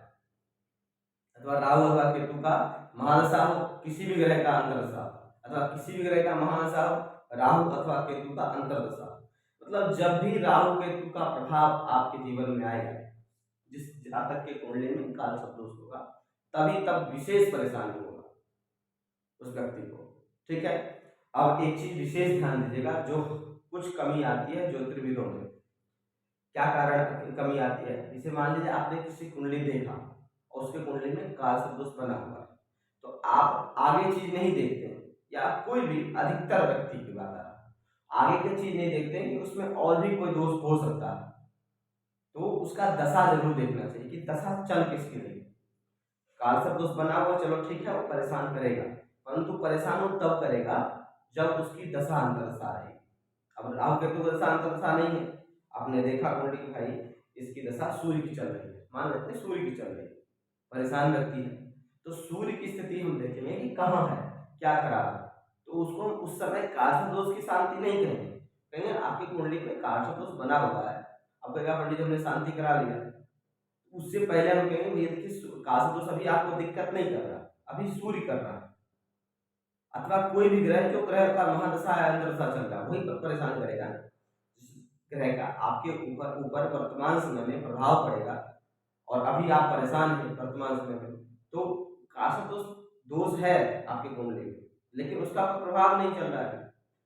अथवा राहु अथवा केतु का महादशा हो, किसी भी ग्रह का अंतरदशा, अथवा किसी भी ग्रह का महादशा हो, राहु अथवा केतु का अंतरदशा, मतलब जब भी राहु केतु का प्रभाव आपके जीवन में आएगा, जिस जातक के कुंडली में काल दोष होगा, तभी तब विशेष परेशानी होगा उस व्यक्ति को। ठीक है, अब एक चीज विशेष ध्यान दीजिएगा, जो कुछ कमी आती है ज्योतिर्विदों में। क्या कारण कमी आती है? इसे मान लीजिए आपने किसी कुंडली देखा और उसके कुंडली में काल दोष बना हुआ है, तो आप आगे चीज नहीं देखते हैं, या कोई भी अधिकतर व्यक्ति की बात आगे की चीज नहीं देखते हैं कि उसमें और भी कोई दोष हो सकता है, तो उसका दशा जरूर देखना चाहिए कि दशा चल किसकी रही। काल दोष बना हुआ, चलो ठीक है, वो परेशान करेगा, परंतु परेशान वो तब करेगा जब उसकी दशा अंतरदशा रहेगी। अब राहु केतु की दशा अंतरदशा नहीं है, आपने देखा कुंडली की भाई इसकी दशा सूर्य की चल रही है, मान लेते हैं सूर्य की चल रही है, परेशान व्यक्ति है, तो सूर्य की स्थिति हम देखेंगे कि कहाँ है, क्या खराब है, तो उसको उस समय काल दोष की शांति नहीं कहेंगे आपकी कुंडली में काल दोष बना हुआ है। अब कहेगा पंडित हमने शांति करा लिया, उससे पहले हम कहेंगे भैया देखिए काल दोष अभी आपको दिक्कत नहीं कर रहा, अभी सूर्य कर रहा है, अथवा कोई भी ग्रह जो ग्रह का महादशा है अंतरदशा चल रहा है वही परेशान करेगा। ग्रह का आपके ऊपर वर्तमान समय में प्रभाव पड़ेगा और अभी आप परेशान हैं वर्तमान समय में, तो काल दोष है आपके कुंडली में, लेकिन उसका प्रभाव नहीं चल रहा है,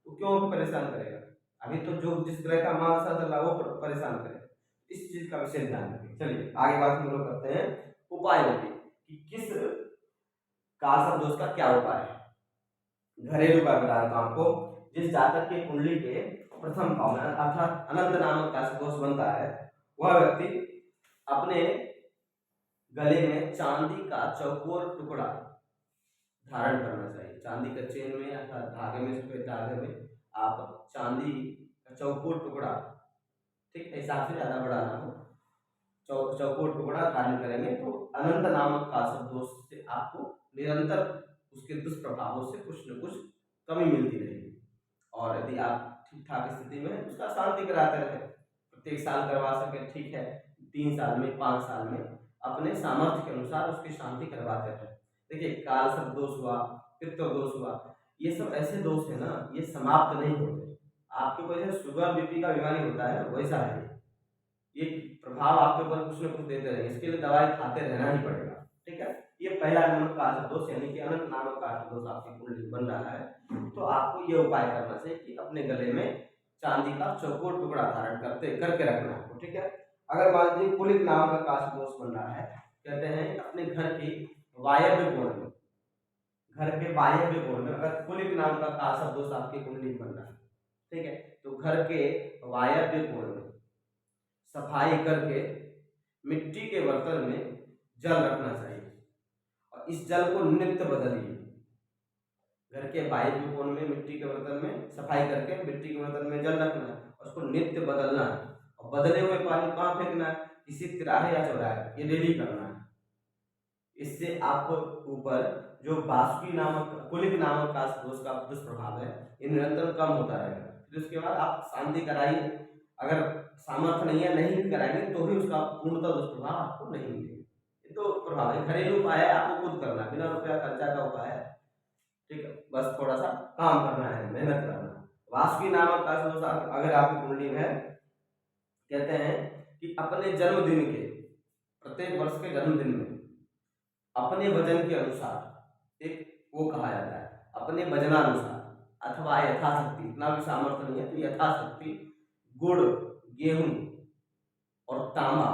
तो क्यों परेशान करेगा? अभी तो जो जिस ग्रह का महादशा चल रहा है वो परेशान करेगा। इस चीज का विशेष ध्यान रखें। चलिए आगे बात हम लोग करते हैं उपायों की, कि किस काल दोष का क्या उपाय है। घरेलू का बता रहा हूं आपको। जिस जातक के कुंडली के प्रथम भाव में अर्थात अनंत नामक का दोष बनता है, वह व्यक्ति अपने गले में चांदी का चौकोर टुकड़ा धारण करना चाहिए। चांदी का चेन में अथवा धागे में, सफेद धागे में आप चांदी का चौकोर टुकड़ा, ठीक है, हिसाब से ज्यादा बड़ा ना हो, चौकोर टुकड़ा धारण करेंगे तो अनंत नामक का दोष से आपको निरंतर उसके दुष्प्रभावों से कुछ न कुछ कमी मिलती रहेगी। और यदि आप ठीक ठाक स्थिति में उसका शांति कराते रहे, प्रत्येक साल करवा सके ठीक है, 3 साल में 5 साल में अपने सामर्थ्य के अनुसार उसकी शांति करवाते रहे। देखिए काल दोष हुआ, पितृ दोष हुआ, ये सब ऐसे दोष है ना, ये समाप्त नहीं होते। आपके ऊपर जैसे शुगर बीपी का बीमारी होता है वैसा है, ये प्रभाव आपके ऊपर कुछ न कुछ देते रहेंगे, इसके लिए दवाई खाते रहना ही पड़ेगा। ठीक है, ये पहला नंबर काश दोष यानी कि अनंत नामक काश दोष आपकी कुंडली बन रहा है, तो आपको ये उपाय करना चाहिए कि अपने गले में चांदी का चौकोर टुकड़ा धारण करके रखना है, ठीक है। अगर मान लीजिए कुलिक नाम का काश दोष बन रहा है, कहते हैं अपने घर की वायव्य कोण में, घर के वायव्य कोण में अगर कुलिक नाम का काश दोष आपकी कुंडली बन रहा है, ठीक है, तो घर के वायव्य कोण में सफाई करके मिट्टी के बर्तन में जल रखना चाहिए और इस जल को नित्य बदलिए। घर के वायव्य कोण में मिट्टी के बर्तन में सफाई करके मिट्टी के बर्तन में जल रखना है और उसको नित्य बदलना है और बदले हुए पानी कहाँ फेंकना है, किसी तिराहे या चौराहे, ये डेली करना है। इससे आपको ऊपर जो बासुकी नामक कुलिक नामक काश दोष का दुष्प्रभाव है ये निरंतर कम होता रहेगा। फिर उसके बाद आप शांति कराइए, अगर सामर्थ्य नहीं है नहीं भी कराएंगे तो भी उसका पूर्णतः दुष्प्रभाव आपको नहीं मिलेगा। ये तो प्रभाव है, घरेलू उपाय है, आपको खुद करना है, बिना रुपया खर्चा का उपाय है, ठीक है। बस थोड़ा सा काम करना है, मेहनत करना है। वासुकी नामक काश दोष अगर आपकी कुंडली में है, कहते हैं कि अपने जन्मदिन के प्रत्येक वर्ष के जन्मदिन में अपने वजन के अनुसार एक वो कहा जाता है अपने वजनानुसार अथवा यथाशक्ति, इतना भी सामर्थ्य नहीं है तो यथाशक्ति गुड़, गेहूं और तांबा,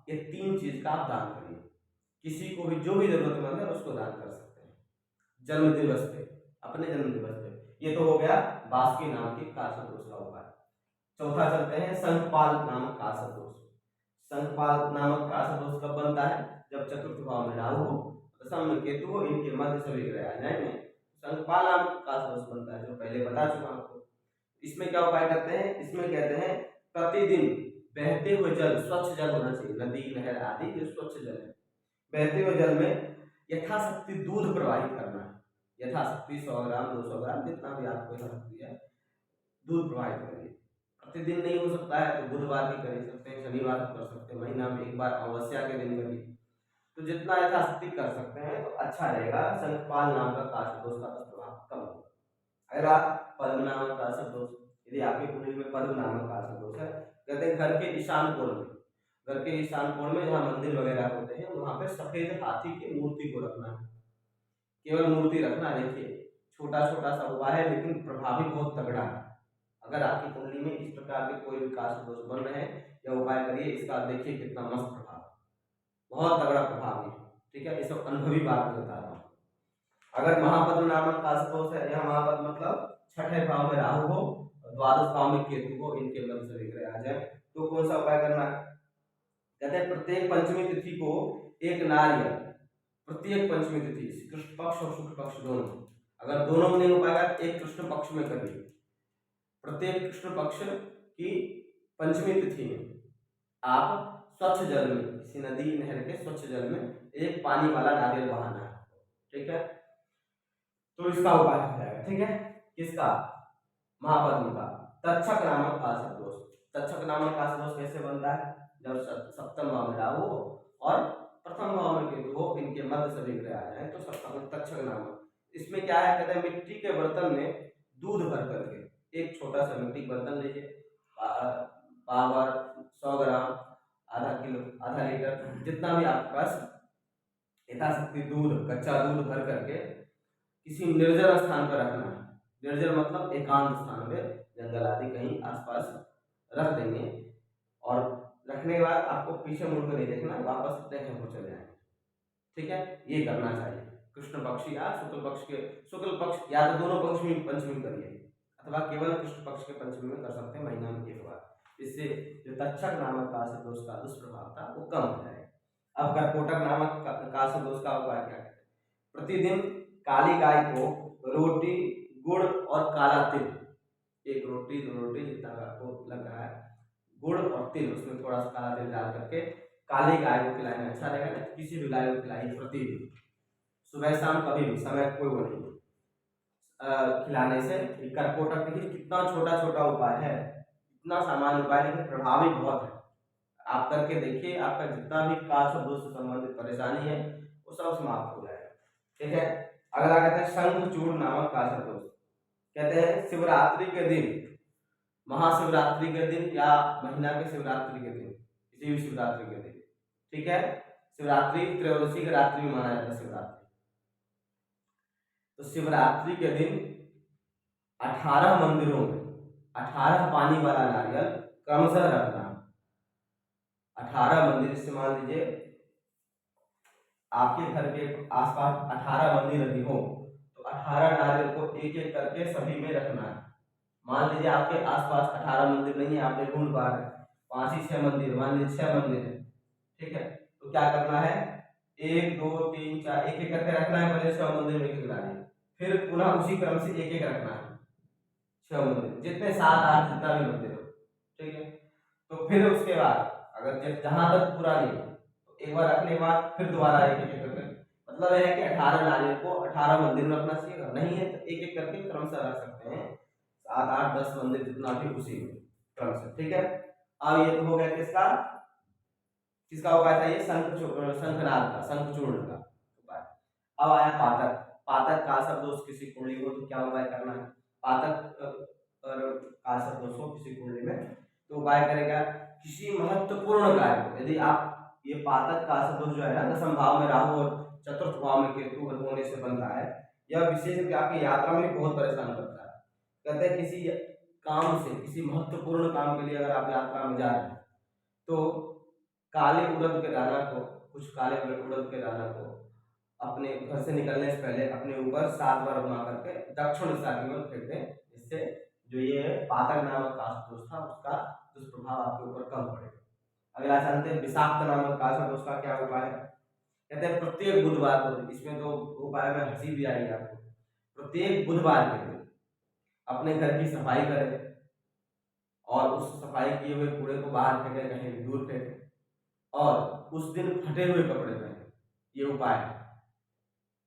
ये 3 चीज का आप दान करिए। किसी को भी जो भी जरूरतमंद है उसको दान कर सकते हैं जन्म दिवस पे, अपने जन्म दिवस पे। ये तो हो गया बासुकी नाम की काश दोष का उपाय। चौथा चलते हैं शंखपाल नामक काश दोष। शंखपाल नामक काश दोष कब बनता है, जब चतुर्थ भाव में राहु हो, दशम में केतु हो, इनके मध्य सभी ग्रह आ जाएंगे, शंखपाल नामक काश दोष बनता है, जो पहले बता चुका आपको। इसमें क्या उपाय करते हैं, इसमें कहते हैं प्रतिदिन बहते हुए जल, स्वच्छ जल होना चाहिए, नदी नहर आदि जो स्वच्छ जल है, बहते हुए जल में यथाशक्ति दूध प्रवाहित करना है। यथाशक्ति 100 ग्राम 200 ग्राम जितना भी आपको यथाशक्ति है दूध प्रवाहित करिए। प्रतिदिन नहीं हो सकता है तो बुधवार भी कर सकते हैं, शनिवार को कर सकते हैं, महीना में एक बार अमावस्या के दिन करिए। तो जितना यथाशक्ति कर सकते हैं तो अच्छा रहेगा। शंखपाल नाम का काश दोष का प्रभाव कम होगा। अगर आप पद्म नामक काश दोष, यदि आपकी कुंडली में पद्म नामक काश दोष है, कहते हैं घर के ईशान कोण में, घर के ईशान कोण में जहाँ मंदिर वगैरह होते हैं वहां पे सफेद हाथी की मूर्ति को रखना है, केवल मूर्ति रखना। देखिए छोटा छोटा सा उपाय है लेकिन प्रभावी बहुत तगड़ा है। अगर आपकी कुंडली में इस प्रकार के कोई भी काश दोष बन रहे हैं या उपाय करिए, इसका देखिए कितना मस्त प्रभाव, बहुत तगड़ा प्रभाव है, ठीक है। ये सब अनुभवी बात बता रहा हूँ। अगर महापद्म नामक काश दोष है, यह महापद्म मतलब छठे भाव में राहु हो, द्वादश भाव में केतु हो, इनके मध्य से विग्रह आ जाए, तो कौन सा उपाय करना है, कहते हैं प्रत्येक पंचमी तिथि को एक नारियल, प्रत्येक पंचमी तिथि कृष्ण पक्ष और शुक्ल पक्ष दोनों, अगर दोनों में नहीं हो पाएगा एक कृष्ण पक्ष में करिए। प्रत्येक कृष्ण पक्ष की पंचमी तिथि में आप स्वच्छ जल में, किसी नदी नहर के स्वच्छ जल में एक पानी वाला नारियल बहाना है, ठीक है। तो इसका उपाय हो जाएगा, ठीक है। किसका, महापद्म का। तक्षक नामक काश दोष, तक्षक नामक काश दोष कैसे बनता है, जब सप्तम भाव में राहु हो और प्रथम भाव में केतु हो, इनके मध्य से विग्रह आ जाए तो सप्तम तक्षक नामक। इसमें क्या है, कहते हैं मिट्टी के बर्तन में दूध भर करके, एक छोटा सा मिट्टी बर्तन लीजिए, पावर 100 ग्राम, आधा किलो, आधा लीटर, जितना भी आपके पास यथाशक्ति दूध, कच्चा दूध भर करके किसी निर्जल स्थान पर रखना है। निर्जल मतलब एकांत स्थान में, जंगल आदि कहीं आसपास रख देंगे और रखने के बाद आपको पीछे मुड़कर नहीं देखना, वापस अपने घर को चले जाएंगे, ठीक है। ये करना चाहिए कृष्ण पक्ष या शुक्ल पक्ष के, शुक्ल पक्ष या तो दोनों पक्ष में पंचमी करिए अथवा केवल कृष्ण पक्ष के पंचमी में कर सकते हैं, महीना में एक बार। इससे जो तक्षक नामक काश दोष का दुष्प्रभाव था वो कम हो जाएगा। अब कर्कोटक नामक काश दोष का उपाय क्या है, प्रतिदिन काली गाय को रोटी, गुड़ और काला तिल, एक रोटी 2 रोटी जितना आपको लग रहा है, गुड़ और तिल, उसमें थोड़ा सा काला तिल डाल करके काली गाय को खिलाना अच्छा रहेगा। नहीं किसी भी गाय को खिलाइए प्रतिदिन, सुबह शाम कभी भी, समय कोई वो नहीं, खिलाने से। कर्कोटक देखिए कितना छोटा छोटा उपाय है, इतना सामान्य उपाय लेकिन प्रभावी बहुत है। आप करके देखिए, आपका जितना भी काश दोष से संबंधित परेशानी है वो सब समाप्त हो जाएगा, ठीक है। अगला कहते हैं शंखचूड़ नामक काश दोष, कहते हैं शिवरात्रि के दिन, महाशिवरात्रि के दिन या महीना के शिवरात्रि के दिन, किसी भी शिवरात्रि के दिन, ठीक है। शिवरात्रि त्रयोदशी की रात्रि में माना जाता है शिवरात्रि, तो शिवरात्रि के दिन 18 मंदिरों में 18 पानी वाला नारियल क्रमशः रखना। 18 मंदिर से मान लीजिए आपके घर के आसपास 18 मंदिर यदि हो तो 18 नारियल को एक एक करके सभी में रखना है। मान लीजिए आपके आसपास 18 मंदिर नहीं है, आपने ढूंढ पा रहे 5 ही 6 मंदिर, मान लीजिए 6 मंदिर है, ठीक है। तो क्या करना है, 1 2 3 4 एक एक करके रखना है, पहले 6 मंदिर में एक एक नारियल, फिर पुनः उसी क्रम से एक एक रखना है 6 मंदिर, जितने 7 8 जितना भी मंदिर हो, ठीक है। तो फिर उसके बाद अगर जहां तक पूरा नहीं हो तो एक बार रखने के बाद फिर दोबारा एक एक करके, मतलब यह है कि 18 नारियल को 18 मंदिर में रखना चाहिए, अगर नहीं है तो एक एक करके क्रमशः रख सकते हैं, 7 8 10 मंदिर जितना भी उसी में क्रम से, ठीक है। अब ये तो हो गया किसका किसका उपाय था, ये शंखनाद का, शंखचूर्ण का उपाय। अब आया पातक। पातक का शब्द किसी कुंडली हो तो क्या उपाय करना है, पातक का शब्द हो किसी कुंडली में तो उपाय करेगा किसी महत्वपूर्ण कार्य को। यदि आप ये पातक का शब्द जो है ना, दशम भाव में राहु और चतुर्थ भाव में केतु होने से बनता है, यह विशेष आपकी यात्रा में बहुत परेशान करता है। कहते हैं किसी काम से, किसी महत्वपूर्ण काम के लिए अगर आप यात्रा में जा रहे हैं तो काले उड़द के दाना को, कुछ काले उड़द के दाना को अपने घर से निकलने से पहले अपने ऊपर 7 बार घुमा करके दक्षिण दिशा की ओर फेंक दें, इससे जो ये पातक नामक काशदोष था उसका दुष्प्रभाव आपके ऊपर कम पड़ेगा। अगला जानते हैं विषाक्त नामक काशदोष का क्या उपाय है। कहते हैं प्रत्येक बुधवार को, इसमें तो उपाय में हंसी भी आई आपको, प्रत्येक बुधवार के दिन अपने घर की सफाई करें और उस सफाई किए हुए कूड़े को बाहर फेंके, कहीं दूर फेंके, और उस दिन फटे हुए कपड़े पहने, ये उपाय है,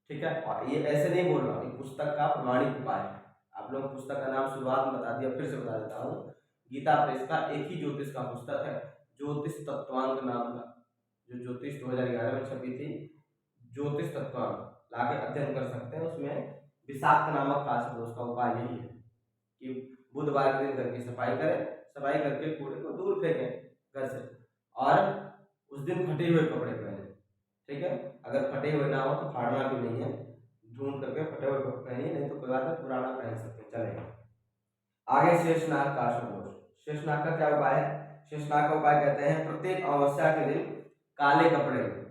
ठीक है। और ये ऐसे नहीं बोल रहा हूँ, ये पुस्तक का प्रमाणिक उपाय है। आप लोग पुस्तक का नाम शुरुआत में बता दिया, फिर से बता देता हूँ। गीता प्रेस का एक ही ज्योतिष का पुस्तक है, ज्योतिष तत्वांक नाम का, जो ज्योतिष 2011 में छपी थी, ज्योतिष तत्वांक लाके अध्ययन कर सकते हैं। उसमें विषाक्त नामक काशदोष का उपाय यही है कि बुधवार के दिन घर की सफाई करें, सफाई करके कूड़े को दूर फेंकें घर से, और उस दिन फटे हुए कपड़े पहने, ठीक है। अगर फटे हुए ना हो तो फाड़ना भी नहीं है, ढूंढ करके फटे हुए कपड़े पहनिए, नहीं तो कोई बात नहीं, पुराना पहन सकते, चलेगा। आगे शेषनाग काशदोष। शेषनाग का क्या उपाय है, शेषनाग का उपाय कहते हैं प्रत्येक अमावस्या के दिन काले कपड़े में,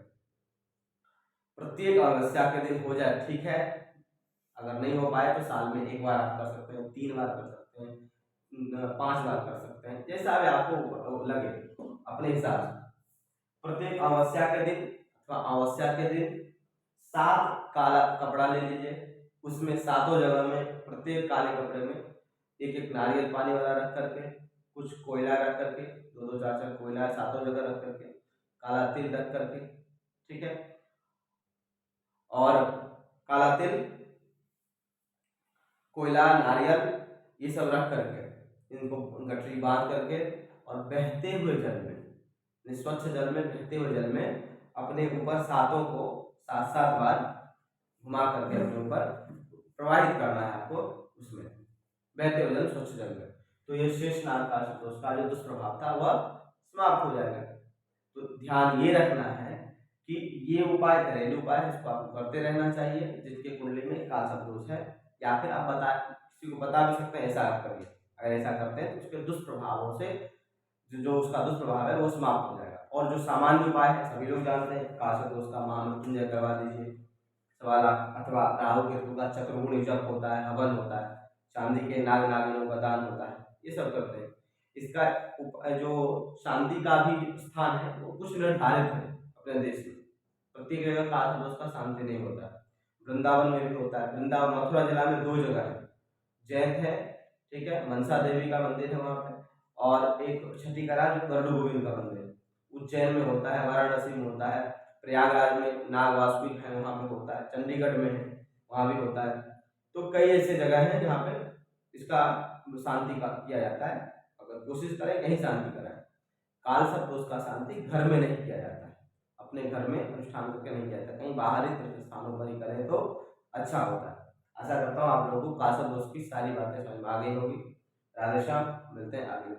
प्रत्येक अमावस्या के दिन हो जाए ठीक है, अगर नहीं हो पाए तो साल में 1 बार आप कर सकते हैं, 3 बार कर सकते हैं, 5 बार कर सकते हैं, जैसा भी आपको लगे अपने हिसाब से। प्रत्येक अमावस्या के दिन अथवा अमावस्या के दिन 7 काला कपड़ा ले लीजिए, उसमें 7 जगह में प्रत्येक काले कपड़े में एक एक नारियल पानी वाला रख करके, कुछ कोयला रख करके, 2 2 4 4 कोयला 7 जगह रख करके, काला तिल रख करके, ठीक है। और काला तिल, कोयला, नारियल ये सब रख करके इनको गठरी बांध करके और बहते हुए जल में, स्वच्छ जल में, बहते हुए जल में अपने ऊपर 7 को 7 बार घुमा करके अपने ऊपर प्रवाहित करना है आपको, उसमें बहते हुए जल, स्वच्छ जल में। तो ये शेषनाग काशदोष का जो दुष्प्रभाव था वह समाप्त हो जाएगा। तो ध्यान ये रखना है कि ये उपाय घरेलू उपाय है, इसको आपको करते रहना चाहिए जिसके कुंडली में काशदोष है, या फिर आप किसी को बता भी सकते हैं ऐसा आप करिए। अगर ऐसा करते हैं तो उसके दुष्प्रभावों से जो उसका दुष्प्रभाव है वो समाप्त हो जाएगा। और जो सामान्य उपाय है सभी लोग जानते हैं, काशदोष का महामृत्युंजय करवा दीजिए, सवाल अथवा राहु केतु का चतुर्गुण जप होता है, हवन होता है, चांदी के नाग नागिनों का दान होता है, ये सब करते हैं। इसका जो शांति का भी स्थान है वो कुछ निर्धारित है अपने देश में, प्रत्येक जगह काशदोष का शांति नहीं होता है। वृंदावन में भी होता है, वृंदावन मथुरा जिला में 2 जगह है, जैत है, ठीक है, मनसा देवी का मंदिर है वहाँ पे, और एक छठी करा जो गरुड़ गोविंद का मंदिर है, उज्जैन में होता है, वाराणसी में होता है, प्रयागराज में नाग वासुकी है वहाँ पे होता है, चंडीगढ़ में है वहाँ भी होता है। तो कई ऐसे जगह हैं जहाँ पे इसका शांति का किया जाता है, अगर कोशिश करें कहीं शांति कराएं। कालसर्प का शांति घर में नहीं किया जाता है, अपने घर में अनुष्ठान करके नहीं किया जाता, कहीं बाहरी तीर्थ स्थानों पर ही करें तो अच्छा होता है। आशा करता हूँ आप लोगों को कालसर्प की सारी बातें समझ में आ गई होगी। राधेश्याम, मिलते हैं आगे।